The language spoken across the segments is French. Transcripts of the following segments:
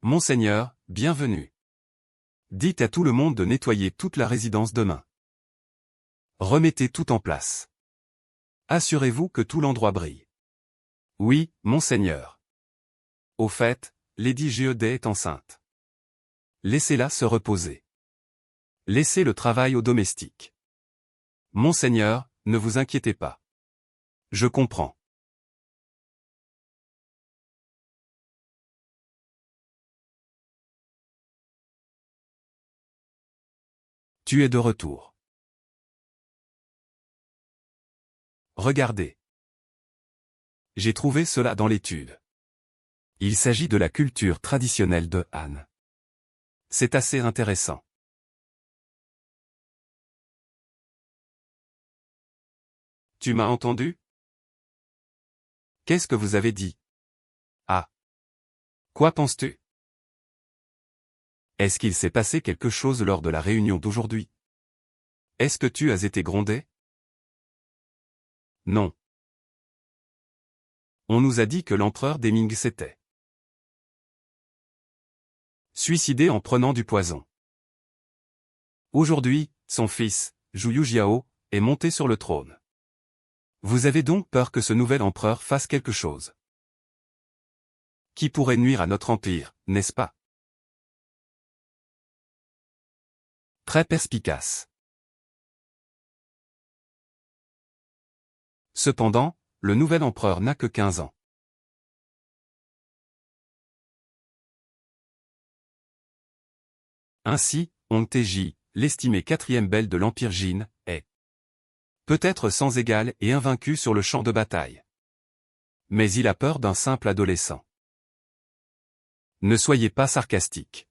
Monseigneur, bienvenue. Dites à tout le monde de nettoyer toute la résidence demain. Remettez tout en place. Assurez-vous que tout l'endroit brille. Oui, monseigneur. Au fait, Lady Géodet est enceinte. Laissez-la se reposer. Laissez le travail aux domestiques. Monseigneur, ne vous inquiétez pas. Je comprends. Tu es de retour. Regardez. J'ai trouvé cela dans l'étude. Il s'agit de la culture traditionnelle de Han. C'est assez intéressant. Tu m'as entendu? Qu'est-ce que vous avez dit? Ah. Quoi penses-tu? Est-ce qu'il s'est passé quelque chose lors de la réunion d'aujourd'hui? Est-ce que tu as été grondé? Non. On nous a dit que l'empereur des Ming s'était suicidé en prenant du poison. Aujourd'hui, son fils, Zhu Yujiao, est monté sur le trône. Vous avez donc peur que ce nouvel empereur fasse quelque chose qui pourrait nuire à notre empire, n'est-ce pas? Très perspicace. Cependant, le nouvel empereur n'a que 15 ans. Ainsi, Hong Taiji, l'estimé quatrième belle de l'Empire Jin, est peut-être sans égal et invaincu sur le champ de bataille. Mais il a peur d'un simple adolescent. Ne soyez pas sarcastique.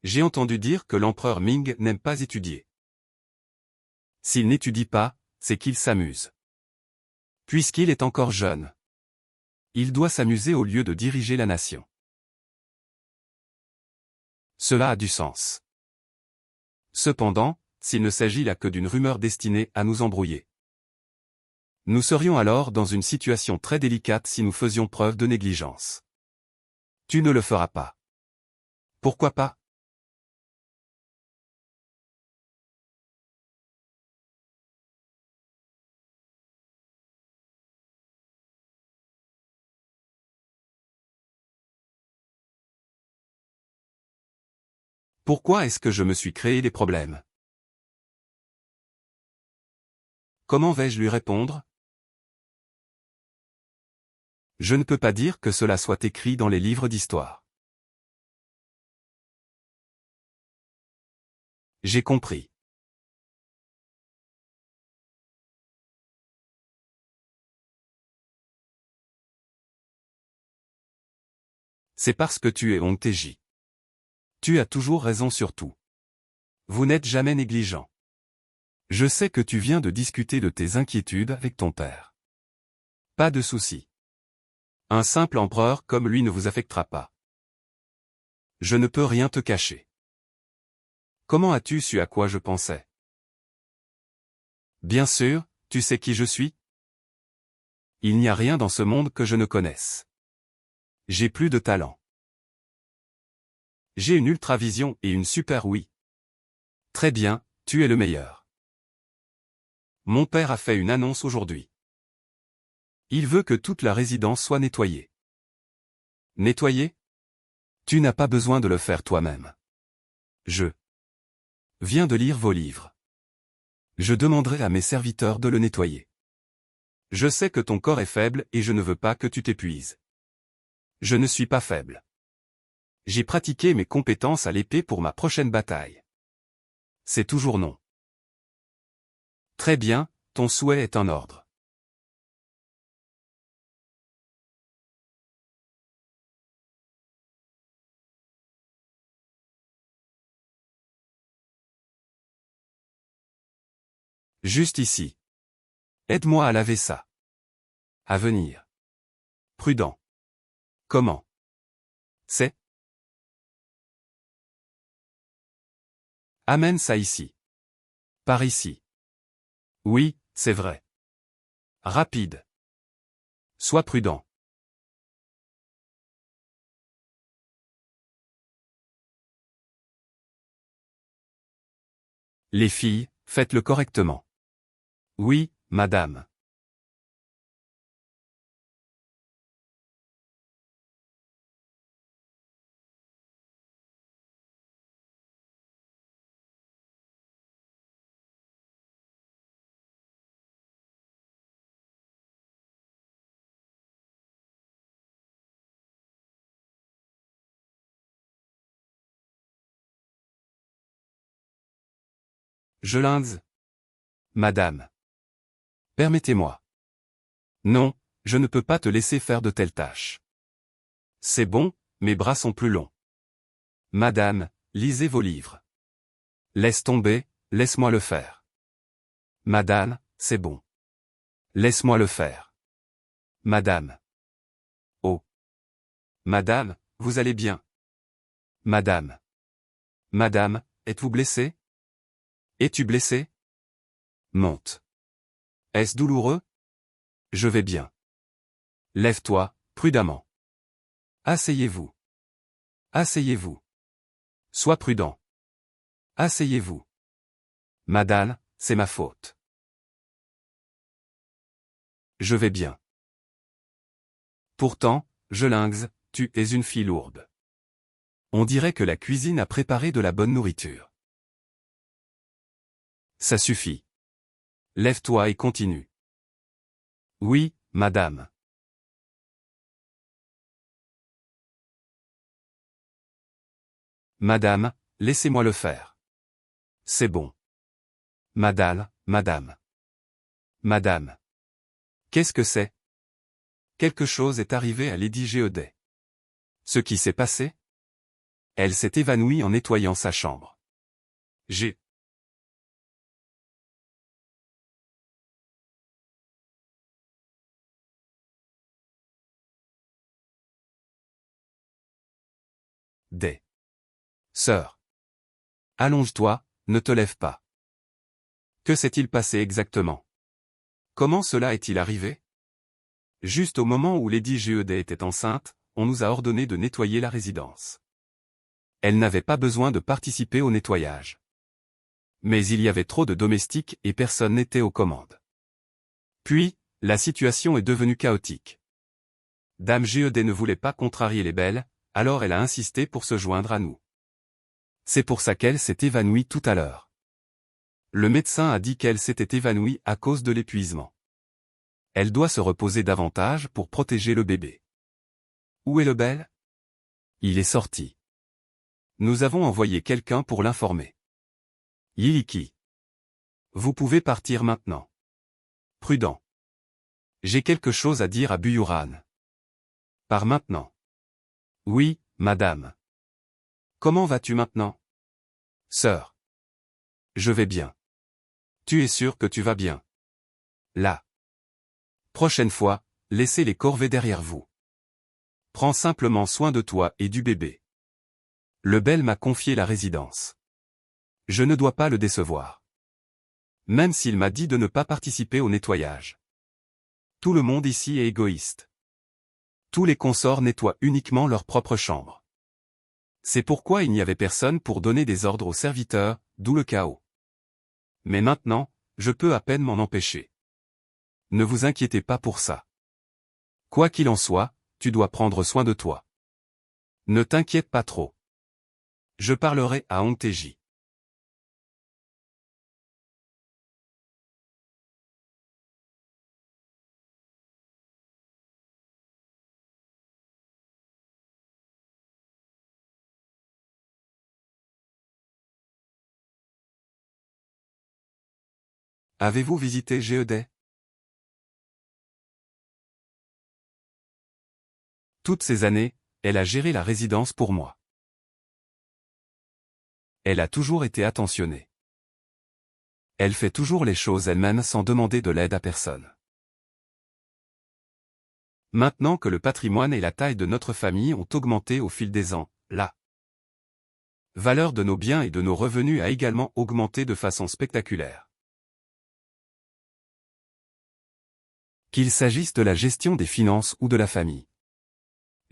J'ai entendu dire que l'empereur Ming n'aime pas étudier. S'il n'étudie pas, c'est qu'il s'amuse. Puisqu'il est encore jeune, il doit s'amuser au lieu de diriger la nation. Cela a du sens. Cependant, s'il ne s'agit là que d'une rumeur destinée à nous embrouiller, nous serions alors dans une situation très délicate si nous faisions preuve de négligence. Tu ne le feras pas. Pourquoi pas? Pourquoi est-ce que je me suis créé les problèmes? Comment vais-je lui répondre? Je ne peux pas dire que cela soit écrit dans les livres d'histoire. J'ai compris. C'est parce que tu es Hong Taiji. Tu as toujours raison sur tout. Vous n'êtes jamais négligent. Je sais que tu viens de discuter de tes inquiétudes avec ton père. Pas de souci. Un simple empereur comme lui ne vous affectera pas. Je ne peux rien te cacher. Comment as-tu su à quoi je pensais? Bien sûr, tu sais qui je suis? Il n'y a rien dans ce monde que je ne connaisse. J'ai plus de talent. J'ai une ultravision et une super ouïe. Très bien, tu es le meilleur. Mon père a fait une annonce aujourd'hui. Il veut que toute la résidence soit nettoyée. Nettoyée? Tu n'as pas besoin de le faire toi-même. Je viens de lire vos livres. Je demanderai à mes serviteurs de le nettoyer. Je sais que ton corps est faible et je ne veux pas que tu t'épuises. Je ne suis pas faible. J'ai pratiqué mes compétences à l'épée pour ma prochaine bataille. C'est toujours non. Très bien, ton souhait est un ordre. Juste ici. Aide-moi à laver ça. À venir. Prudent. Comment? C'est? Amène ça ici. Par ici. Oui, c'est vrai. Rapide. Sois prudent. Les filles, faites-le correctement. Oui, madame. Je linge. Madame. Permettez-moi. Non, je ne peux pas te laisser faire de telles tâches. C'est bon, mes bras sont plus longs. Madame, lisez vos livres. Laisse tomber, laisse-moi le faire. Madame, c'est bon. Laisse-moi le faire. Madame. Oh. Madame, vous allez bien. Madame. Madame, êtes-vous blessée? Es-tu blessée? Monte. Est-ce douloureux? Je vais bien. Lève-toi, prudemment. Asseyez-vous. Asseyez-vous. Sois prudent. Asseyez-vous. Madame, c'est ma faute. Je vais bien. Pourtant, je linge, tu es une fille lourde. On dirait que la cuisine a préparé de la bonne nourriture. Ça suffit. Lève-toi et continue. Oui, madame. Madame, laissez-moi le faire. C'est bon. Madame, madame. Madame. Qu'est-ce que c'est? Quelque chose est arrivé à Lady Géodet. Ce qui s'est passé? Elle s'est évanouie en nettoyant sa chambre. J'ai. Des. Sœur. Allonge-toi, ne te lève pas. Que s'est-il passé exactement? Comment cela est-il arrivé? Juste au moment où Lady Géodet était enceinte, on nous a ordonné de nettoyer la résidence. Elle n'avait pas besoin de participer au nettoyage. Mais il y avait trop de domestiques et personne n'était aux commandes. Puis, la situation est devenue chaotique. Dame Géodet ne voulait pas contrarier les belles, alors elle a insisté pour se joindre à nous. C'est pour ça qu'elle s'est évanouie tout à l'heure. Le médecin a dit qu'elle s'était évanouie à cause de l'épuisement. Elle doit se reposer davantage pour protéger le bébé. Où est le bel? Il est sorti. Nous avons envoyé quelqu'un pour l'informer. Yiliki. Vous pouvez partir maintenant. Prudent. J'ai quelque chose à dire à Buyuran. Pars maintenant. Oui, madame. Comment vas-tu maintenant? Sœur. Je vais bien. Tu es sûr que tu vas bien? Là. Prochaine fois, laissez les corvées derrière vous. Prends simplement soin de toi et du bébé. Le bel m'a confié la résidence. Je ne dois pas le décevoir. Même s'il m'a dit de ne pas participer au nettoyage. Tout le monde ici est égoïste. Tous les consorts nettoient uniquement leur propre chambre. C'est pourquoi il n'y avait personne pour donner des ordres aux serviteurs, d'où le chaos. Mais maintenant, je peux à peine m'en empêcher. Ne vous inquiétez pas pour ça. Quoi qu'il en soit, tu dois prendre soin de toi. Ne t'inquiète pas trop. Je parlerai à Onteji. Avez-vous visité Géodet? Toutes ces années, elle a géré la résidence pour moi. Elle a toujours été attentionnée. Elle fait toujours les choses elle-même sans demander de l'aide à personne. Maintenant que le patrimoine et la taille de notre famille ont augmenté au fil des ans, la valeur de nos biens et de nos revenus a également augmenté de façon spectaculaire. Qu'il s'agisse de la gestion des finances ou de la famille.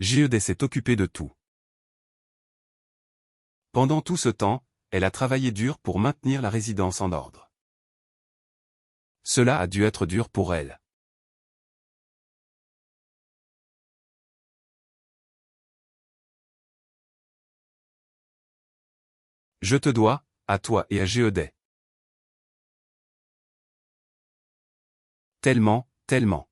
Géodet s'est occupé de tout. Pendant tout ce temps, elle a travaillé dur pour maintenir la résidence en ordre. Cela a dû être dur pour elle. Je te dois, à toi et à Géodet. Tellement, tellement.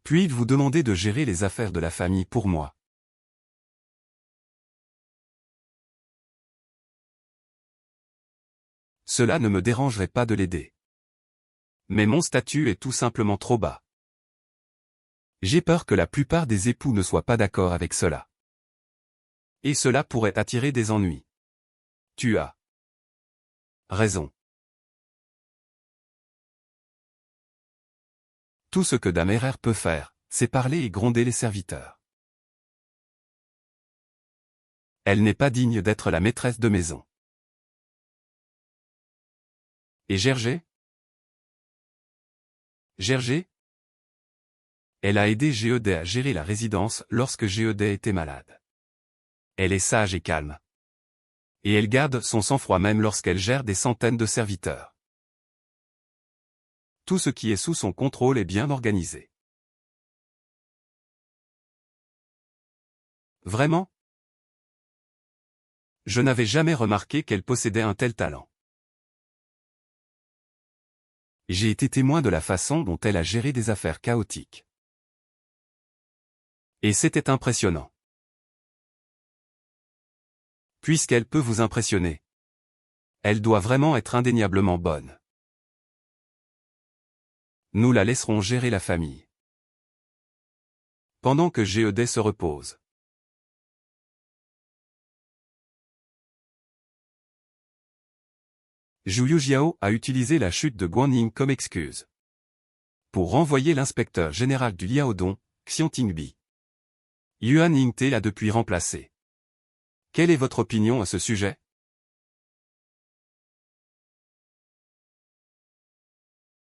Puis-je vous demander de gérer les affaires de la famille pour moi. Cela ne me dérangerait pas de l'aider. Mais mon statut est tout simplement trop bas. J'ai peur que la plupart des époux ne soient pas d'accord avec cela. Et cela pourrait attirer des ennuis. Tu as raison. Tout ce que Dame Erer peut faire, c'est parler et gronder les serviteurs. Elle n'est pas digne d'être la maîtresse de maison. Et Gergé? Gergé? Elle a aidé Géodet à gérer la résidence lorsque Géodet était malade. Elle est sage et calme. Et elle garde son sang-froid même lorsqu'elle gère des centaines de serviteurs. Tout ce qui est sous son contrôle est bien organisé. Vraiment? Je n'avais jamais remarqué qu'elle possédait un tel talent. J'ai été témoin de la façon dont elle a géré des affaires chaotiques. Et c'était impressionnant. Puisqu'elle peut vous impressionner, elle doit vraiment être indéniablement bonne. Nous la laisserons gérer la famille. Pendant que Géodet se repose. Zhu Jiao a utilisé la chute de Guanyin comme excuse. Pour renvoyer l'inspecteur général du Liaodong, Xiong Tingbi. Yuan Yingte l'a depuis remplacé. Quelle est votre opinion à ce sujet?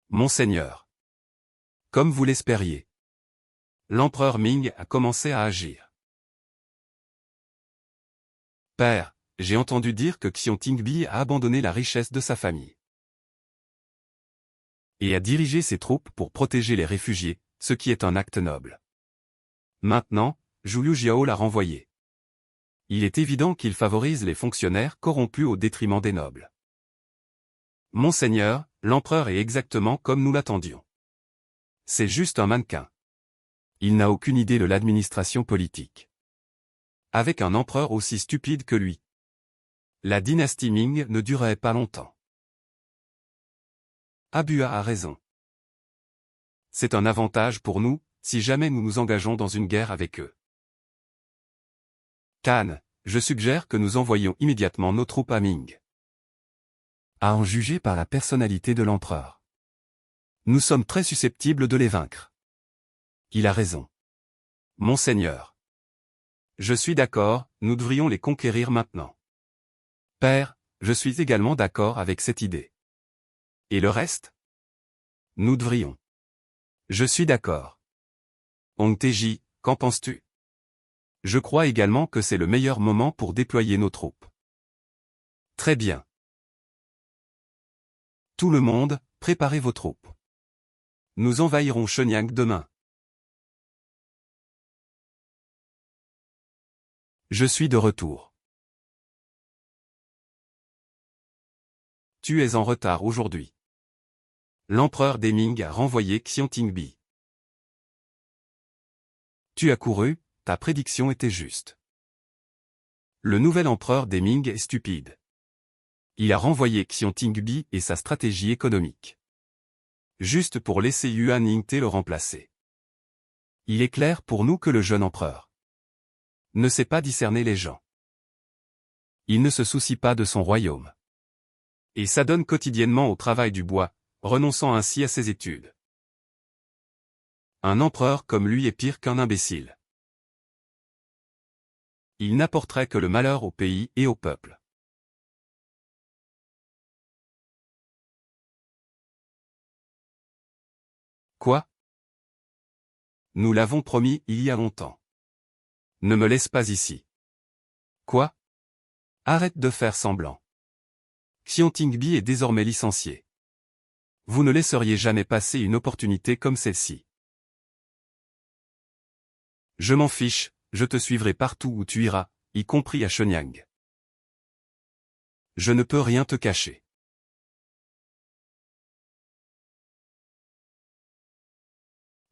Monseigneur. Comme vous l'espériez. L'empereur Ming a commencé à agir. Père, j'ai entendu dire que Xiong Tingbi a abandonné la richesse de sa famille. Et a dirigé ses troupes pour protéger les réfugiés, ce qui est un acte noble. Maintenant, Zhu Jiao l'a renvoyé. Il est évident qu'il favorise les fonctionnaires corrompus au détriment des nobles. Monseigneur, l'empereur est exactement comme nous l'attendions. C'est juste un mannequin. Il n'a aucune idée de l'administration politique. Avec un empereur aussi stupide que lui, la dynastie Ming ne durerait pas longtemps. Abua a raison. C'est un avantage pour nous, si jamais nous nous engageons dans une guerre avec eux. Kan, je suggère que nous envoyions immédiatement nos troupes à Ming. À en juger par la personnalité de l'empereur. Nous sommes très susceptibles de les vaincre. Il a raison. Monseigneur. Je suis d'accord, nous devrions les conquérir maintenant. Père, je suis également d'accord avec cette idée. Et le reste? Nous devrions. Je suis d'accord. Hong Taiji, qu'en penses-tu? Je crois également que c'est le meilleur moment pour déployer nos troupes. Très bien. Tout le monde, préparez vos troupes. Nous envahirons Shenyang demain. Je suis de retour. Tu es en retard aujourd'hui. L'empereur des Ming a renvoyé Xiong Tingbi. Tu as couru, ta prédiction était juste. Le nouvel empereur des Ming est stupide. Il a renvoyé Xiong Tingbi et sa stratégie économique. Juste pour laisser Yuan Yingte le remplacer. Il est clair pour nous que le jeune empereur ne sait pas discerner les gens. Il ne se soucie pas de son royaume. Et s'adonne quotidiennement au travail du bois, renonçant ainsi à ses études. Un empereur comme lui est pire qu'un imbécile. Il n'apporterait que le malheur au pays et au peuple. Quoi? Nous l'avons promis il y a longtemps. Ne me laisse pas ici. Quoi? Arrête de faire semblant. Xion Tingbi est désormais licencié. Vous ne laisseriez jamais passer une opportunité comme celle-ci. Je m'en fiche, je te suivrai partout où tu iras, y compris à Shenyang. Je ne peux rien te cacher.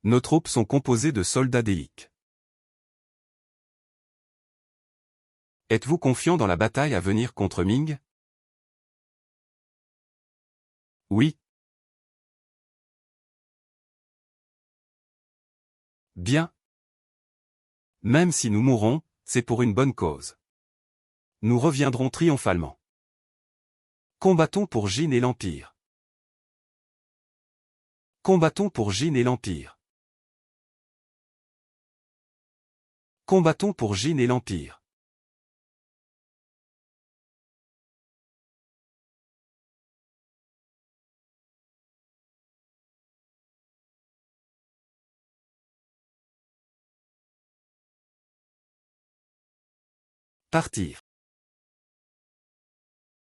Nos troupes sont composées de soldats d'élite. Êtes-vous confiant dans la bataille à venir contre Ming? Oui. Bien. Même si nous mourrons, c'est pour une bonne cause. Nous reviendrons triomphalement. Combattons pour Jin et l'Empire. Combattons pour Jin et l'Empire. Combattons pour Jin et l'Empire. Partir.